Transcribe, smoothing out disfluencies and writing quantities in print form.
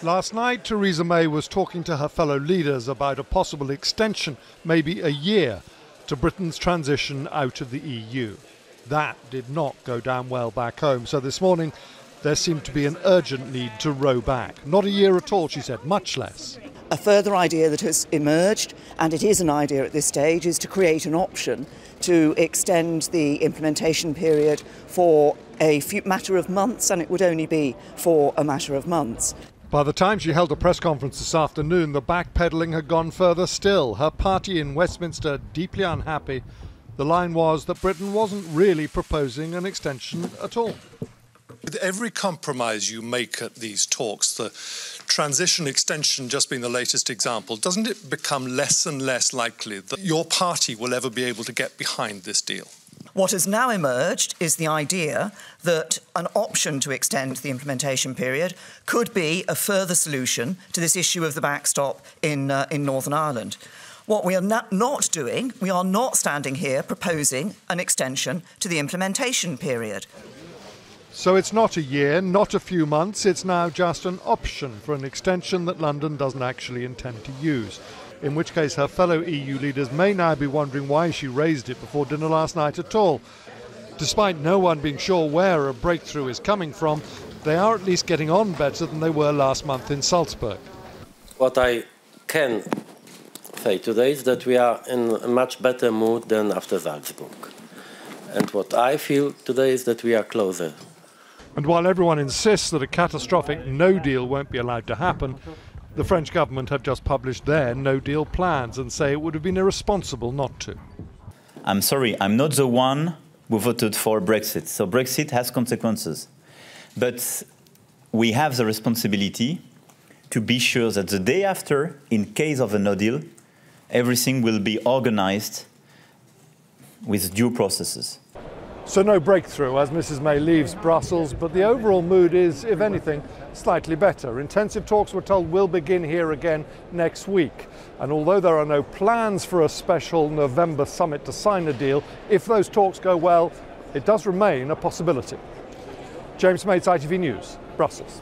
Last night, Theresa May was talking to her fellow leaders about a possible extension, maybe a year, to Britain's transition out of the EU. That did not go down well back home, so this morning there seemed to be an urgent need to row back. Not a year at all, she said, much less. A further idea that has emerged, and it is an idea at this stage, is to create an option to extend the implementation period for a matter of months, and it would only be for a matter of months. By the time she held a press conference this afternoon, the backpedalling had gone further still. Her party in Westminster deeply unhappy. The line was that Britain wasn't really proposing an extension at all. With every compromise you make at these talks, the transition extension just being the latest example, doesn't it become less and less likely that your party will ever be able to get behind this deal? What has now emerged is the idea that an option to extend the implementation period could be a further solution to this issue of the backstop in Northern Ireland. What we are not doing, we are not standing here proposing an extension to the implementation period. So it's not a year, not a few months, it's now just an option for an extension that London doesn't actually intend to use. In which case her fellow EU leaders may now be wondering why she raised it before dinner last night at all. Despite no one being sure where a breakthrough is coming from, they are at least getting on better than they were last month in Salzburg. What I can say today is that we are in a much better mood than after Salzburg. And what I feel today is that we are closer. And while everyone insists that a catastrophic no deal won't be allowed to happen, the French government have just published their no-deal plans and say it would have been irresponsible not to. I'm sorry, I'm not the one who voted for Brexit. So Brexit has consequences. But we have the responsibility to be sure that the day after, in case of a no deal, everything will be organized with due processes. So no breakthrough as Mrs May leaves Brussels, but the overall mood is, if anything, slightly better. Intensive talks, we're told, will begin here again next week. And although there are no plans for a special November summit to sign a deal, if those talks go well, it does remain a possibility. James Mates, ITV News, Brussels.